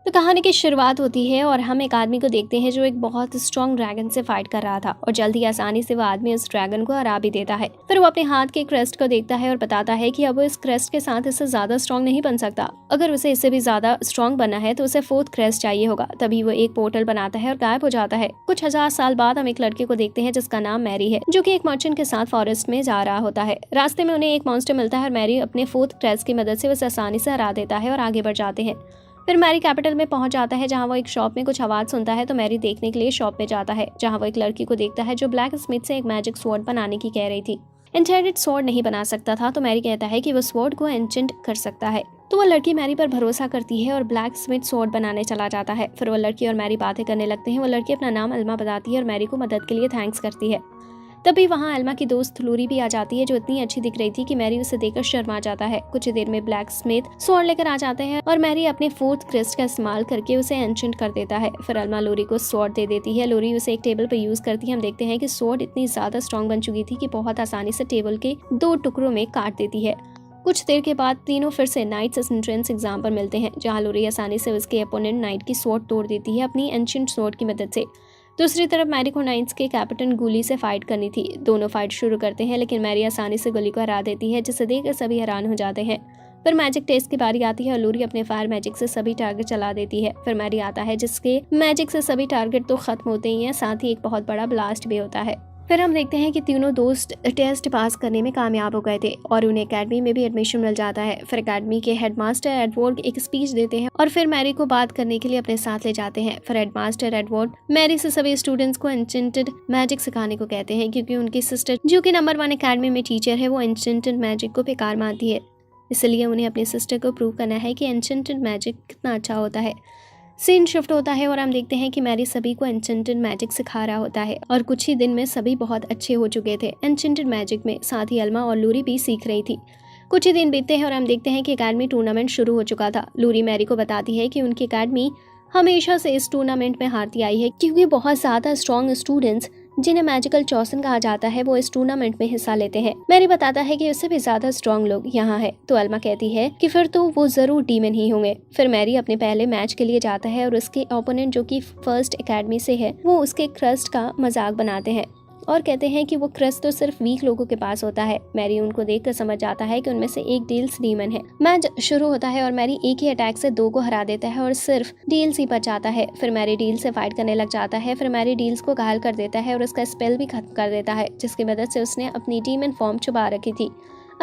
तो कहानी की शुरुआत होती है और हम एक आदमी को देखते हैं जो एक बहुत स्ट्रॉन्ग ड्रैगन से फाइट कर रहा था और जल्द ही आसानी से वो आदमी उस ड्रैगन को हरा भी देता है। फिर वो अपने हाथ के क्रेस्ट को देखता है और बताता है कि अब वो इस क्रेस्ट के साथ इससे ज्यादा स्ट्रॉन्ग नहीं बन सकता। अगर उसे इससे भी ज्यादा स्ट्रॉन्ग बनना है तो उसे फोर्थ क्रेस्ट चाहिए होगा। तभी वो एक पोर्टल बनाता है और गायब हो जाता है। कुछ हजार साल बाद हम एक लड़के को देखते हैं जिसका नाम मैरी है, जो कि एक मर्चेंट के साथ फॉरेस्ट में जा रहा होता है। रास्ते में उन्हें एक मॉन्स्टर मिलता है और मैरी अपने फोर्थ क्रेस्ट की मदद से उसे आसानी से हरा देता है और आगे बढ़ जाते हैं। फिर मैरी कैपिटल में पहुंच जाता है जहां वो एक शॉप में कुछ आवाज सुनता है। तो मैरी देखने के लिए शॉप में जाता है जहां वो एक लड़की को देखता है जो ब्लैक स्मिथ से एक मैजिक स्वॉर्ड बनाने की कह रही थी। एन्चेंटेड स्वॉर्ड नहीं बना सकता था तो मैरी कहता है कि वो स्वॉर्ड को एन्चेंट कर सकता है। तो वो लड़की मैरी पर भरोसा करती है और ब्लैक स्मिथ स्वॉर्ड बनाने चला जाता है। फिर वो लड़की और मैरी बातें करने लगते हैं। वो लड़की अपना नाम अल्मा बताती है और मैरी को मदद के लिए थैंक्स करती है। तभी वहाँ अल्मा की दोस्त लूरी भी आ जाती है जो इतनी अच्छी दिख रही थी कि मैरी उसे देखकर शर्मा जाता है। कुछ देर में ब्लैक स्मिथ स्वॉर्ड लेकर आ जाते हैं और मैरी अपने फोर्थ क्रेस्ट का इस्तेमाल करके उसे एन्चेंट कर देता है। फिर अल्मा लूरी को स्वॉर्ड दे देती है। लूरी उसे एक टेबल पर यूज करती है। हम देखते हैं कि स्वॉर्ड इतनी ज्यादा स्ट्रॉन्ग बन चुकी थी कि बहुत आसानी से टेबल के 2 टुकड़ों में काट देती है। कुछ देर के बाद तीनों फिर से नाइट्स एंट्रेंस एग्जाम पर मिलते हैं जहाँ लूरी आसानी से उसके अपोनेंट नाइट की स्वॉर्ड तोड़ देती है अपनी एंशिएंट स्वॉर्ड की मदद से। दूसरी तरफ मैरी को नाइट्स के कैप्टन गुली से फाइट करनी थी। दोनों फाइट शुरू करते हैं लेकिन मैरी आसानी से गुली को हरा देती है जिसे देखकर सभी हैरान हो जाते हैं। फिर मैजिक टेस्ट की बारी आती है और लूरी अपने फायर मैजिक से सभी टारगेट चला देती है। फिर मैरी आता है जिसके मैजिक से सभी टारगेट तो खत्म होते ही हैं, साथ ही एक बहुत बड़ा ब्लास्ट भी होता है। फिर हम देखते हैं कि तीनों दोस्त टेस्ट पास करने में कामयाब हो गए थे और उन्हें एकेडमी में भी एडमिशन मिल जाता है। फिर एकेडमी के हेडमास्टर एडवर्ड एक स्पीच देते हैं और फिर मैरी को बात करने के लिए अपने साथ ले जाते हैं। फिर हेडमास्टर एडवर्ड मैरी से सभी स्टूडेंट्स को एन्चेंटेड मैजिक सिखाने को कहते हैं क्योंकि उनकी सिस्टर जो कि नंबर 1 एकेडमी में टीचर है वो एन्चेंटेड मैजिक को बेकार मानती है। इसलिए उन्हें अपनी सिस्टर को प्रूव करना है कि एन्चेंटेड मैजिक कितना अच्छा होता है। सीन शिफ्ट होता है और हम देखते हैं कि मैरी सभी को एन्चेंटेड मैजिक सिखा रहा होता है और कुछ ही दिन में सभी बहुत अच्छे हो चुके थे एन्चेंटेड मैजिक में। साथ ही अल्मा और लूरी भी सीख रही थी। कुछ ही दिन बीतते हैं और हम देखते हैं कि एकेडमी टूर्नामेंट शुरू हो चुका था। लूरी मैरी को बताती है कि उनकी एकेडमी हमेशा से इस टूर्नामेंट में हारती आई है क्योंकि बहुत ज्यादा स्ट्रॉन्ग स्टूडेंट्स जिन्हें मैजिकल चौसन कहा जाता है वो इस टूर्नामेंट में हिस्सा लेते हैं। मैरी बताता है कि उससे भी ज्यादा स्ट्रॉन्ग लोग यहाँ है। तो अल्मा कहती है कि फिर तो वो जरूर डीमन ही होंगे। फिर मैरी अपने पहले मैच के लिए जाता है और उसके ओपोनेंट जो कि फर्स्ट एकेडमी से है वो उसके क्रस्ट का मजाक बनाते हैं और कहते हैं कि वो क्रस्ट तो सिर्फ वीक लोगों के पास होता है। मैरी उनको देखकर समझ जाता है कि उनमें से एक डील्स डीमन है। मैच शुरू होता है और मैरी एक ही अटैक से 2 को हरा देता है और सिर्फ डील्स ही बच जाता है। फिर मैरी डील से फाइट करने लग जाता है। फिर मैरी डील्स को घायल कर देता है और उसका स्पेल भी खत्म कर देता है जिसकी मदद से उसने अपनी डीमन फॉर्म छुपा रखी थी।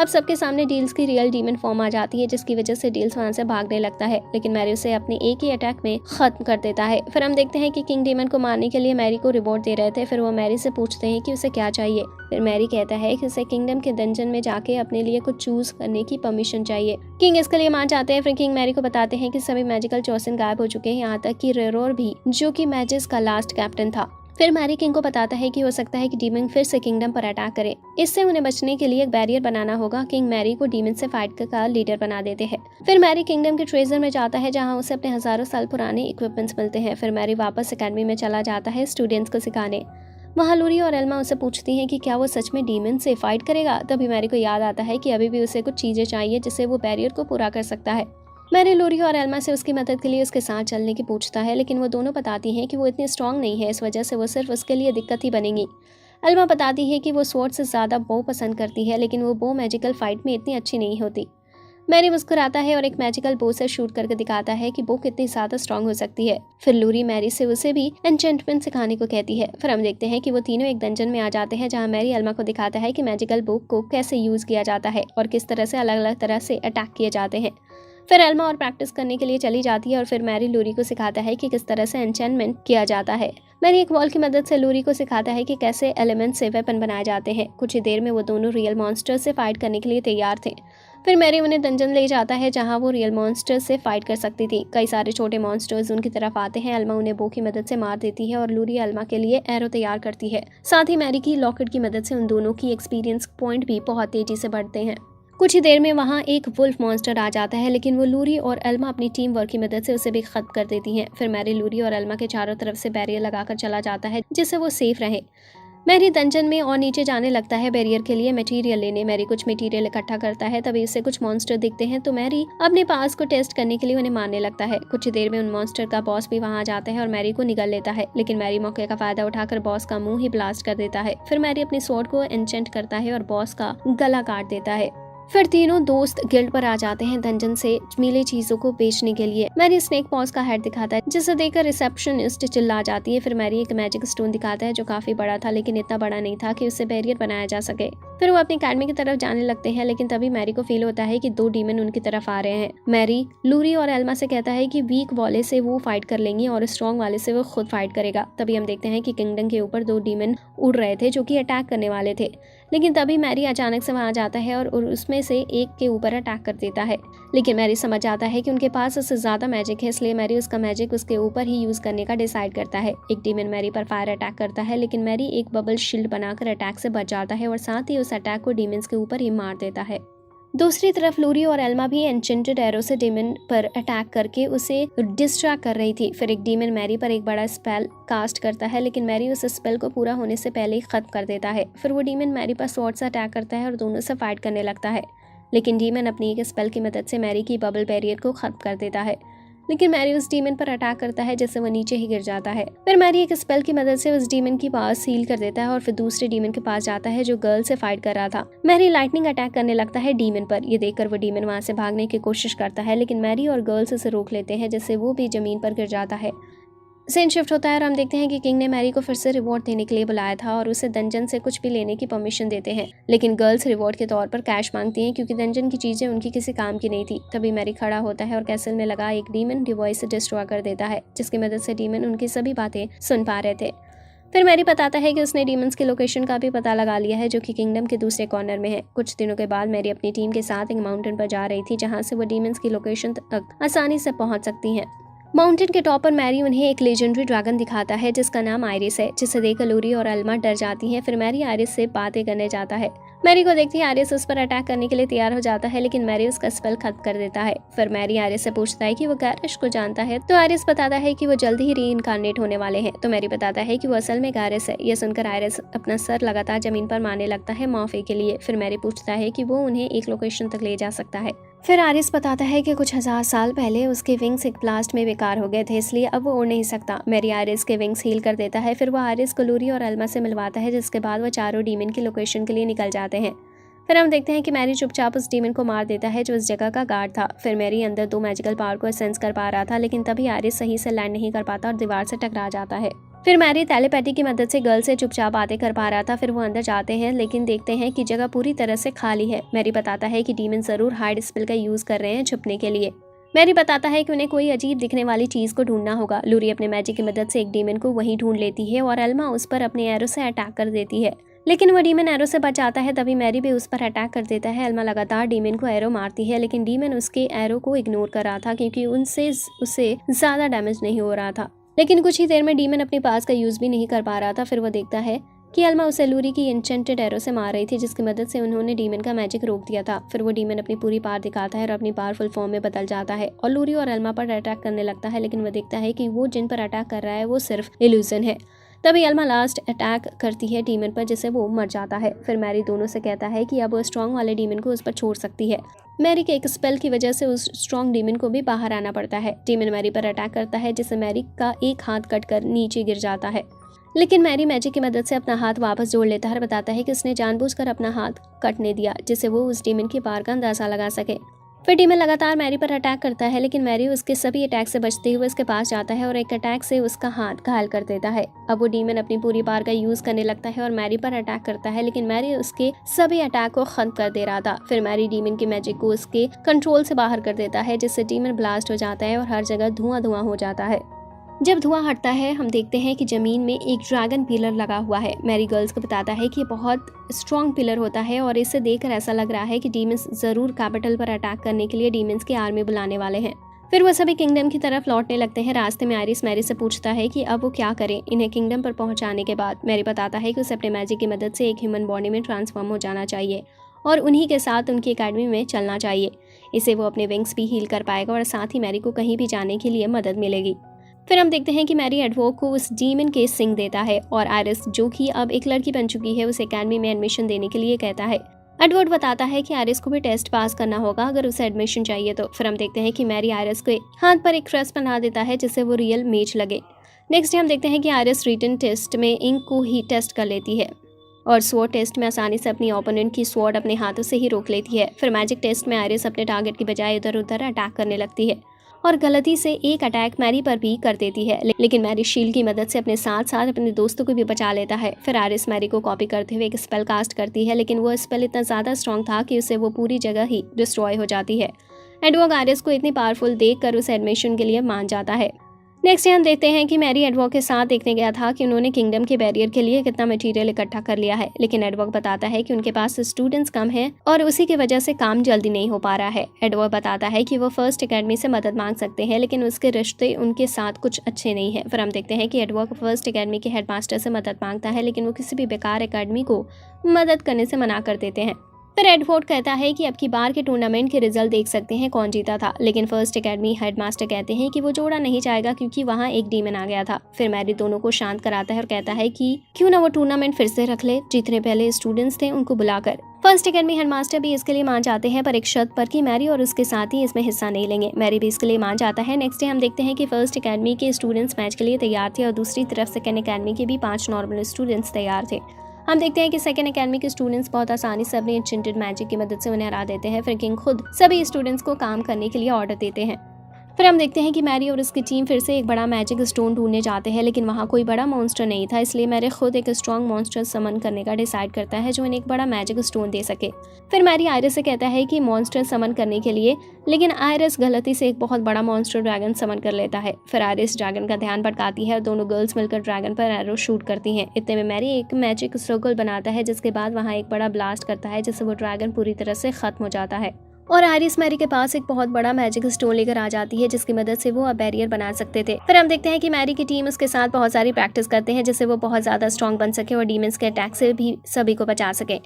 अब सबके सामने डील्स की रियल डीमन फॉर्म आ जाती है जिसकी वजह से डील्स वहां से भागने लगता है लेकिन मैरी उसे अपने एक ही अटैक में खत्म कर देता है। फिर हम देखते हैं कि किंग डीमन को मारने के लिए मैरी को रिवॉर्ड दे रहे थे। फिर वो मैरी से पूछते हैं कि उसे क्या चाहिए। फिर मैरी कहता है कि उसे किंगडम के डंजन में जाके अपने लिए कुछ चूज करने की परमिशन चाहिए। किंग इसके लिए मान जाते हैं। फिर किंग मैरी को बताते हैं कि सभी मैजिकल चौसन गायब हो चुके हैं, यहाँ तक कि रेरोर भी जो कि मैजिस का लास्ट कैप्टन था। फिर मैरी किंग को बताता है कि हो सकता है कि डीमन फिर से किंगडम पर अटैक करे। इससे उन्हें बचने के लिए एक बैरियर बनाना होगा। किंग मैरी को डीमन से फाइट का लीडर बना देते हैं। फिर मैरी किंगडम के ट्रेजर में जाता है जहां उसे अपने हजारों साल पुराने इक्विपमेंट्स मिलते हैं। फिर मैरी वापस एकेडमी में चला जाता है स्टूडेंट्स को सिखाने। वहाँ लूरी और एल्मा उसे पूछती हैं कि क्या वो सच में डीमन से फाइट करेगा। तभी मैरी को याद आता है कि अभी भी उसे कुछ चीजें चाहिए जिससे वो बैरियर को पूरा कर सकता है। मैरी लूरी और एल्मा से उसकी मदद के लिए उसके साथ चलने की पूछता है लेकिन वो दोनों बताती हैं कि वो इतनी स्ट्रांग नहीं है, इस वजह से वो सिर्फ उसके लिए दिक्कत ही बनेगी। एल्मा बताती है कि वो स्वॉर्ड से ज़्यादा बो पसंद करती है लेकिन वो बो मैजिकल फाइट में इतनी अच्छी नहीं होती। मैरी मुस्कुराता है और एक मैजिकल बो से शूट करके दिखाता है कि बो कितनी ज़्यादा स्ट्रांग हो सकती है। फिर लूरी मैरी से उसे भी एन्चेंटमेंट सिखाने को कहती है। फिर हम देखते हैं कि वो तीनों एक डंजन में आ जाते हैं जहाँ मैरी एल्मा को दिखाता है कि मैजिकल बो को कैसे यूज़ किया जाता है और किस तरह से अलग अलग तरह से अटैक किए जाते हैं। फिर एल्मा और प्रैक्टिस करने के लिए चली जाती है और फिर मैरी लूरी को सिखाता है कि किस तरह से एन्चेंटमेंट किया जाता है। मैरी एक वॉल की मदद से लूरी को सिखाता है कि कैसे एलिमेंट से वेपन बनाए जाते हैं। कुछ ही देर में वो दोनों रियल मॉन्स्टर से फाइट करने के लिए तैयार थे। फिर मैरी उन्हें डंजन ले जाता है जहां वो रियल मॉन्स्टर से फाइट कर सकती थी। कई सारे छोटे मॉन्स्टर्स उनकी तरफ आते हैं। एल्मा उन्हें बो की मदद से मार देती है और लूरी एल्मा के लिए एरो तैयार करती है। साथ ही मैरी की लॉकेट की मदद से उन दोनों की एक्सपीरियंस पॉइंट भी बहुत तेजी से बढ़ते हैं। कुछ ही देर में वहाँ एक वुल्फ मॉन्स्टर आ जाता है लेकिन वो लूरी और एल्मा अपनी टीम वर्क की मदद से उसे भी खत्म कर देती हैं। फिर मैरी लूरी और एल्मा के चारों तरफ से बैरियर लगाकर चला जाता है जिससे वो सेफ रहे। मैरी डंजन में और नीचे जाने लगता है बैरियर के लिए मटेरियल लेने। मैरी कुछ मटेरियल इकट्ठा करता है, तभी उसे कुछ मॉन्स्टर दिखते हैं तो मैरी अपने पास को टेस्ट करने के लिए उन्हें मारने लगता है। कुछ देर में उन मॉन्स्टर का बॉस भी वहां आ जाता है और मैरी को निगल लेता है, लेकिन मैरी मौके का फायदा उठाकर बॉस का मुंह ही ब्लास्ट कर देता है। फिर मैरी अपनी स्वॉर्ड को एन्चेंट करता है और बॉस का गला काट देता है। फिर तीनों दोस्त गिल्ड पर आ जाते हैं डंजन से मिली चीजों को बेचने के लिए। मैरी स्नेक पॉज का हेड दिखाता है, जिसे देखकर रिसेप्शनिस्ट चिल्ला जाती है। फिर मैरी एक मैजिक स्टोन दिखाता है जो काफी बड़ा था, लेकिन इतना बड़ा नहीं था कि उससे बैरियर बनाया जा सके। फिर वो अपनी अकेडमी की तरफ जाने लगते हैं, लेकिन तभी मैरी को फील होता है कि 2 डीमन उनकी तरफ आ रहे हैं। मैरी लूरी और एल्मा से कहता है कि वीक वाले से वो फाइट कर लेंगी और स्ट्रॉन्ग वाले से वो खुद फाइट करेगा। तभी हम देखते हैं कि किंगडम के ऊपर 2 डीमन उड़ रहे थे जो कि अटैक करने वाले थे, लेकिन तभी मैरी अचानक से वहां जाता है और उसमें से एक के ऊपर अटैक कर देता है। लेकिन मैरी समझ जाता है कि उनके पास उससे ज्यादा मैजिक है, इसलिए मैरी उसका मैजिक उसके ऊपर ही यूज करने का डिसाइड करता है। एक डीमन मैरी पर फायर अटैक करता है, लेकिन मैरी एक बबल शील्ड बनाकर अटैक से बच जाता है और साथ ही उस अटैक को डीमंस के ऊपर ही मार देता है। दूसरी तरफ लूरी और एल्मा भी एन्चेंटेड एरो से डीमन पर अटैक करके उसे डिस्ट्रैक्ट कर रही थी। फिर एक डीमन मैरी पर एक बड़ा स्पेल कास्ट करता है, लेकिन मैरी उस स्पेल को पूरा होने से पहले ही खत्म कर देता है। फिर वो डीमन मैरी पर स्वॉर्ड से अटैक करता है और दोनों से फाइट करने लगता है, लेकिन डीमन अपनी एक स्पेल की मदद से मैरी की बबल बैरियर को खत्म कर देता है। लेकिन मैरी उस डीमन पर अटैक करता है जिससे वो नीचे ही गिर जाता है। फिर मैरी एक स्पेल की मदद से उस डीमन की पास हील कर देता है और फिर दूसरे डीमन के पास जाता है जो गर्ल से फाइट कर रहा था। मैरी लाइटनिंग अटैक करने लगता है डीमन पर। ये देखकर वो डीमन वहां से भागने की कोशिश करता है, लेकिन मैरी और गर्ल्स उसे रोक लेते हैं, जिससे वो भी जमीन पर गिर जाता है। सीन शिफ्ट होता है और हम देखते हैं कि किंग ने मैरी को फिर से रिवॉर्ड देने के लिए बुलाया था और उसे डंजन से कुछ भी लेने की परमिशन देते हैं, लेकिन गर्ल्स रिवॉर्ड के तौर पर कैश मांगती हैं क्योंकि डंजन की चीजें उनकी किसी काम की नहीं थी। तभी मैरी खड़ा होता है और कैसल में लगा एक डीमन डिवाइस से डिस्ट्रॉय कर देता है, जिसकी मदद से डीमन उनकी सभी बातें सुन पा रहे थे। फिर मैरी बताता है कि उसने डीमंस की लोकेशन का भी पता लगा लिया है जो कि किंगडम के दूसरे कॉर्नर में है। कुछ दिनों के बाद मैरी अपनी टीम के साथ एक माउंटेन पर जा रही थी जहां से वो डीमंस की लोकेशन तक आसानी से पहुंच सकती हैं। माउंटेन के टॉप पर मैरी उन्हें एक लेजेंडरी ड्रैगन दिखाता है जिसका नाम आयरिस है, जिसे देखकर लूरी और अल्मा डर जाती हैं। फिर मैरी आयरिस से बातें करने जाता है। मैरी को देखती है आयरिस उस पर अटैक करने के लिए तैयार हो जाता है, लेकिन मैरी उसका स्पेल खत्म कर देता है। फिर मैरी आयरिस से पूछता है कि वो गैरिश को जानता है, तो आयरिस बताता है कि वो जल्दी ही रीइंकार्नेट होने वाले हैं। तो मैरी बताता है कि वो असल में गैरिस है। यह सुनकर आयरिस अपना सर लगातार जमीन पर मारने लगता है माफी के लिए। फिर मैरी पूछता है कि वो उन्हें एक लोकेशन तक ले जा सकता है। फिर आरिस बताता है कि कुछ 1000 साल पहले उसके विंग्स एक ब्लास्ट में बेकार हो गए थे, इसलिए अब वो उड़ नहीं सकता। मैरी आरिस के विंग्स हील कर देता है। फिर वो आरिस को लूरी और अल्मा से मिलवाता है, जिसके बाद वो चारों डीमन की लोकेशन के लिए निकल जाते हैं। फिर हम देखते हैं कि मैरी चुपचाप उस डीमन को मार देता है जो उस जगह का गार्ड था। फिर मैरी अंदर 2 मैजिकल पावर को सेंस कर पा रहा था, लेकिन तभी आरिस सही से लैंड नहीं कर पाता और दीवार से टकरा जाता है। फिर मैरी टेलीपैथी की मदद से गर्ल से चुपचाप बातें कर पा रहा था। फिर वो अंदर जाते हैं, लेकिन देखते हैं कि जगह पूरी तरह से खाली है। मैरी बताता है कि डीमन जरूर हाइड स्पेल का यूज कर रहे हैं छुपने के लिए। मैरी बताता है कि उन्हें कोई अजीब दिखने वाली चीज को ढूंढना होगा। लूरी अपने मैजिक की मदद से एक डीमन को वहीं ढूंढ लेती है और अल्मा उस पर अपने एरो से अटैक कर देती है, लेकिन वो डीमन एरो से बच जाता है। तभी मैरी भी उस पर अटैक कर देता है। अल्मा लगातार डीमन को एरो मारती है, लेकिन डीमन उसके एरो को इग्नोर कर रहा था क्योंकि उनसे उसे ज्यादा डैमेज नहीं हो रहा था। लेकिन कुछ ही देर में डीमन अपने पास का यूज भी नहीं कर पा रहा था। फिर वो देखता है कि अल्मा उसे लूरी की एन्चेंटेड एरो से मार रही थी, जिसकी मदद से उन्होंने डीमन का मैजिक रोक दिया था। फिर वो डीमन अपनी पूरी पावर दिखाता है और अपनी पावरफुल फॉर्म में बदल जाता है और लूरी और अल्मा पर अटैक करने लगता है, लेकिन वो देखता है कि वो जिन पर अटैक कर रहा है वो सिर्फ इल्यूजन है। तभी अल्मा लास्ट अटैक करती है डीमन पर, जिससे वो मर जाता है। फिर मैरी दोनों से कहता है कि अब वो स्ट्रॉन्ग वाले डीमन को उस पर छोड़ सकती है। मैरी के एक स्पेल की वजह से उस स्ट्रॉन्ग डीमन को भी बाहर आना पड़ता है। डीमन मैरी पर अटैक करता है, जिससे मैरी का एक हाथ कटकर नीचे गिर जाता है, लेकिन मैरी मैजिक की मदद से अपना हाथ वापस जोड़ लेता है और बताता है कि उसने जानबूझकर अपना हाथ कटने दिया, जिससे वो उस डीमन की पावर का अंदाजा लगा सके। फिर डीमन लगातार मैरी पर अटैक करता है, लेकिन मैरी उसके सभी अटैक से बचते हुए उसके पास जाता है और एक अटैक से उसका हाथ घायल कर देता है। अब वो डीमन अपनी पूरी पावर का यूज करने लगता है और मैरी पर अटैक करता है, लेकिन मैरी उसके सभी अटैक को खत्म कर दे रहा था। फिर मैरी डीमन की मैजिक को उसके कंट्रोल से बाहर कर देता है, जिससे डीमन ब्लास्ट हो जाता है और हर जगह धुआं धुआं हो जाता है। जब धुआं हटता है, हम देखते हैं कि जमीन में एक ड्रैगन पिलर लगा हुआ है। मैरी गर्ल्स को बताता है कि ये बहुत स्ट्रॉन्ग पिलर होता है और इसे देखकर ऐसा लग रहा है कि डीमंस जरूर कैपिटल पर अटैक करने के लिए डीमंस की आर्मी बुलाने वाले हैं। फिर वो सभी किंगडम की तरफ लौटने लगते हैं। रास्ते में आयरिस मैरी से पूछता है कि अब वो क्या करें इन्हें किंगडम पर पहुंचाने के बाद। मैरी बताता है कि उसे अपने मैजिक की मदद से एक ह्यूमन बॉडी में ट्रांसफॉर्म हो जाना चाहिए और उन्हीं के साथ उनकी अकेडमी में चलना चाहिए। इसे वो अपने विंग्स भी हील कर पाएगा और साथ ही मैरी को कहीं भी जाने के लिए मदद मिलेगी। फिर हम देखते हैं कि मैरी एडवर्ड को उस डीमन के सिंग देता है और आयरिस, जो कि अब एक लड़की बन चुकी है, उसे एकेडमी में एडमिशन देने के लिए कहता है। एडवर्ड बताता है कि आयरिस को भी टेस्ट पास करना होगा अगर उसे एडमिशन चाहिए तो। फिर हम देखते हैं कि मैरी आयरिस के हाथ पर एक क्रेस्ट बना देता है जिससे वो रियल मेज लगे। नेक्स्ट हम देखते हैं कि आयरिस रिटन टेस्ट में इंक को ही टेस्ट कर लेती है और स्वॉर्ड टेस्ट में आसानी से अपनी ओपोनेंट की स्वॉर्ड अपने हाथों से ही रोक लेती है। फिर मैजिक टेस्ट में आयरिस अपने टारगेट की बजाय इधर उधर अटैक करने लगती है और गलती से एक अटैक मैरी पर भी कर देती है, लेकिन मैरी शील्ड की मदद से अपने साथ साथ अपने दोस्तों को भी बचा लेता है। फिर आयरिस मैरी को कॉपी करते हुए एक स्पेल कास्ट करती है, लेकिन वो स्पेल इतना ज़्यादा स्ट्रॉन्ग था कि उससे वो पूरी जगह ही डिस्ट्रॉय हो जाती है। एडवर्ड आयरिस को इतनी पावरफुल देखकर उसे एडमिशन के लिए मान जाता है। नेक्स्ट हम देखते हैं कि मैरी एडवर्ड के साथ देखने गया था कि उन्होंने किंगडम के बैरियर के लिए कितना मटेरियल इकट्ठा कर लिया है, लेकिन एडवर्ड बताता है कि उनके पास स्टूडेंट्स कम हैं और उसी की वजह से काम जल्दी नहीं हो पा रहा है। एडवर्ड बताता है कि वो फर्स्ट एकेडमी से मदद मांग सकते हैं, लेकिन उसके रिश्ते उनके साथ कुछ अच्छे नहीं है। फिर हम देखते हैं कि एडवर्ड फर्स्ट एकेडमी के हेडमास्टर से मदद मांगता है, लेकिन वो किसी भी बेकार एकेडमी को मदद करने से मना कर देते हैं। फिर एडवर्ड कहता है कि अब की बार के टूर्नामेंट के रिजल्ट देख सकते हैं कौन जीता था, लेकिन फर्स्ट एकेडमी हेडमास्टर कहते हैं कि वो जोड़ा नहीं जाएगा क्योंकि वहाँ एक डीमन आ गया था। फिर मैरी दोनों को शांत कराता है और कहता है कि क्यों ना वो टूर्नामेंट फिर से रख ले, जितने पहले स्टूडेंट्स थे उनको बुलाकर। फर्स्ट एकेडमी हेडमास्टर भी इसके लिए मान जाते हैं, पर एक शर्त पर कि मैरी और उसके साथी इसमें हिस्सा नहीं लेंगे। मैरी भी इसके लिए मान जाता है। नेक्स्ट डे हम देखते हैं कि फर्स्ट एकेडमी के स्टूडेंट्स मैच के लिए तैयार थे और दूसरी तरफ सेकेंड एकेडमी के भी 5 नॉर्मल स्टूडेंट्स तैयार थे। हम देखते हैं कि सेकेंड एकेडमी के स्टूडेंट्स बहुत आसानी से अपनी एन्चेंटेड मैजिक की मदद से उन्हें हरा देते हैं। फिर किंग खुद सभी स्टूडेंट्स को काम करने के लिए ऑर्डर देते हैं। फिर हम देखते हैं कि मैरी और उसकी टीम फिर से एक बड़ा मैजिक स्टोन ढूंढने जाते हैं, लेकिन वहाँ कोई बड़ा मॉन्स्टर नहीं था, इसलिए मैरी खुद एक स्ट्रॉन्ग मॉन्स्टर समन करने का डिसाइड करता है जो इन्हें एक बड़ा मैजिक स्टोन दे सके। फिर मैरी आयरिस से कहता है कि मॉन्स्टर समन करने के लिए, लेकिन आयरिस गलती से एक बहुत बड़ा मॉन्स्टर ड्रैगन समन कर लेता है। फिर आयरिस ड्रैगन का ध्यान भटकाती है और दोनों गर्ल्स मिलकर ड्रैगन पर एरो शूट करती हैं। इतने में मैरी एक मैजिक सर्कल बनाता है, जिसके बाद वहाँ एक बड़ा ब्लास्ट करता है जिससे वो ड्रैगन पूरी तरह से खत्म हो जाता है और आयरिस मैरी के पास एक बहुत बड़ा मैजिक स्टोन लेकर आ जाती है जिसकी मदद से वो अब बैरियर बना सकते थे। फिर हम देखते हैं कि मैरी की टीम उसके साथ बहुत सारी प्रैक्टिस करते हैं जिससे वो बहुत ज्यादा स्ट्रॉन्ग बन सके और डीमंस के अटैक से भी सभी को बचा सके।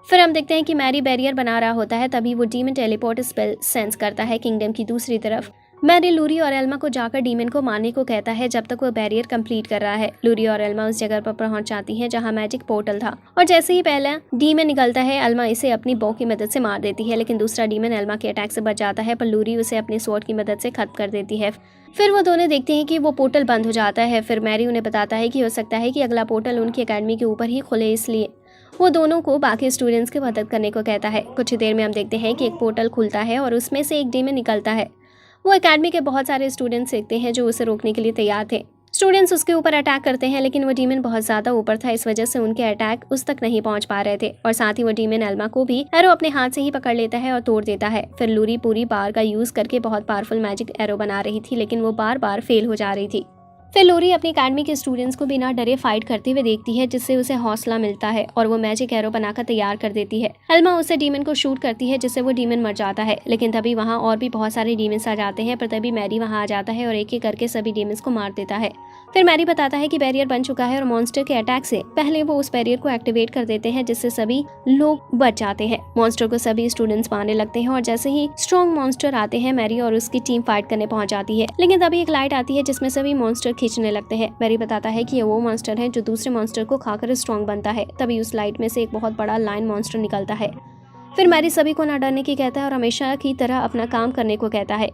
फिर हम देखते हैं कि मैरी बैरियर बना रहा होता है, तभी वो डीमन टेलीपोर्ट स्पेल सेंस करता है किंगडम की दूसरी तरफ। मैरी लूरी और एल्मा को जाकर डीमन को मारने को कहता है जब तक वो बैरियर कंप्लीट कर रहा है। लूरी और एल्मा उस जगह पर पहुंच जाती हैं जहां मैजिक पोर्टल था और जैसे ही पहला डीमन निकलता है, एल्मा इसे अपनी बो की मदद से मार देती है, लेकिन दूसरा डीमन एल्मा के अटैक से बच जाता है, पर लूरी उसे अपनी स्वॉर्ड की मदद से खत्म कर देती है। फिर वो दोनों देखते हैं कि वो पोर्टल बंद हो जाता है। फिर मैरी उन्हें बताता है कि हो सकता है कि अगला पोर्टल उनकी एकेडमी के ऊपर ही खुले, इसलिए वो दोनों को बाकी स्टूडेंट्स की मदद करने को कहता है। कुछ ही देर में हम देखते हैं कि एक पोर्टल खुलता है और उसमें से एक डीमन निकलता है। वो एकेडमी के बहुत सारे स्टूडेंट्स देखते हैं जो उसे रोकने के लिए तैयार थे। स्टूडेंट्स उसके ऊपर अटैक करते हैं, लेकिन वो डीमन बहुत ज़्यादा ऊपर था, इस वजह से उनके अटैक उस तक नहीं पहुंच पा रहे थे और साथ ही वो डीमन एल्मा को भी एरो अपने हाथ से ही पकड़ लेता है और तोड़ देता है। फिर लूरी पूरी बार का यूज़ करके बहुत पावरफुल मैजिक एरो बना रही थी, लेकिन वो बार बार फेल हो जा रही थी। फिर लूरी अपनी एकेडमी के स्टूडेंट्स को बिना डरे फाइट करते हुए देखती है, जिससे उसे हौसला मिलता है और वो मैजिक एरो बनाकर तैयार कर देती है। एल्मा उसे डीमन को शूट करती है, जिससे वो डीमन मर जाता है, लेकिन तभी वहाँ और भी बहुत सारे डीमंस आ जाते हैं, पर तभी मैरी वहाँ आ जाता है और एक एक करके सभी डीमंस को मार देता है। फिर मैरी बताता है कि बैरियर बन चुका है और मॉन्स्टर के अटैक से पहले वो उस बैरियर को एक्टिवेट कर देते हैं, जिससे सभी लोग बच जाते हैं। मॉन्स्टर को सभी स्टूडेंट्स मारने लगते हैं और जैसे ही स्ट्रॉन्ग मॉन्स्टर आते हैं, मैरी और उसकी टीम फाइट करने पहुंच जाती है, लेकिन तभी एक लाइट आती है जिसमें सभी मॉन्स्टर खींचने लगते हैं। मैरी बताता है कि ये वो मॉन्स्टर है जो दूसरे मॉन्स्टर को खाकर स्ट्रॉन्ग बनता है। तभी उस लाइट में से एक बहुत बड़ा लायन मॉन्स्टर निकलता है। फिर मैरी सभी को न डरने की कहता है और हमेशा की तरह अपना काम करने को कहता है।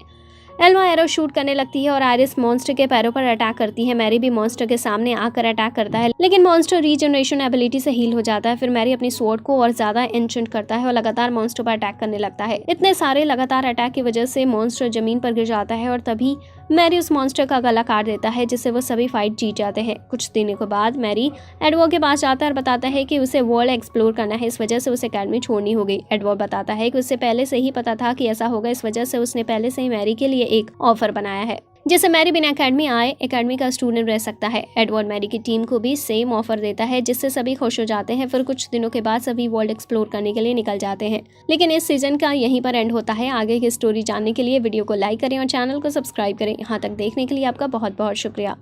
एल्मा एरो शूट करने लगती है और आयरिस मॉन्स्टर के पैरों पर अटैक करती है। मैरी भी मॉन्स्टर के सामने आकर अटैक करता है, लेकिन मॉन्स्टर रीजनरेशन एबिलिटी से हील हो जाता है। फिर मैरी अपनी स्वॉर्ड को और ज्यादा एन्चेंट करता है और लगातार मॉन्स्टर पर अटैक करने लगता है। इतने सारे लगातार अटैक की वजह से मॉन्स्टर जमीन पर गिर जाता है और तभी मैरी उस मॉन्स्टर का गला काट देता है, जिससे वो सभी फाइट जीत जाते हैं। कुछ दिनों के बाद मैरी एडवर्ड के पास जाता है और बताता है कि उसे वर्ल्ड एक्सप्लोर करना है, इस वजह से उसे एकेडमी छोड़नी होगी। एडवर्ड बताता है कि उसे पहले से ही पता था कि ऐसा होगा, इस वजह से उसने पहले से ही मैरी के लिए एक ऑफर बनाया है जिससे मैरी बिना एकेडमी आए एकेडमी का स्टूडेंट रह सकता है। एडवर्ड मैरी की टीम को भी सेम ऑफर देता है, जिससे सभी खुश हो जाते हैं। फिर कुछ दिनों के बाद सभी वर्ल्ड एक्सप्लोर करने के लिए निकल जाते हैं, लेकिन इस सीजन का यहीं पर एंड होता है। आगे की स्टोरी जानने के लिए वीडियो को लाइक करें और चैनल को सब्सक्राइब करें। यहाँ तक देखने के लिए आपका बहुत बहुत शुक्रिया।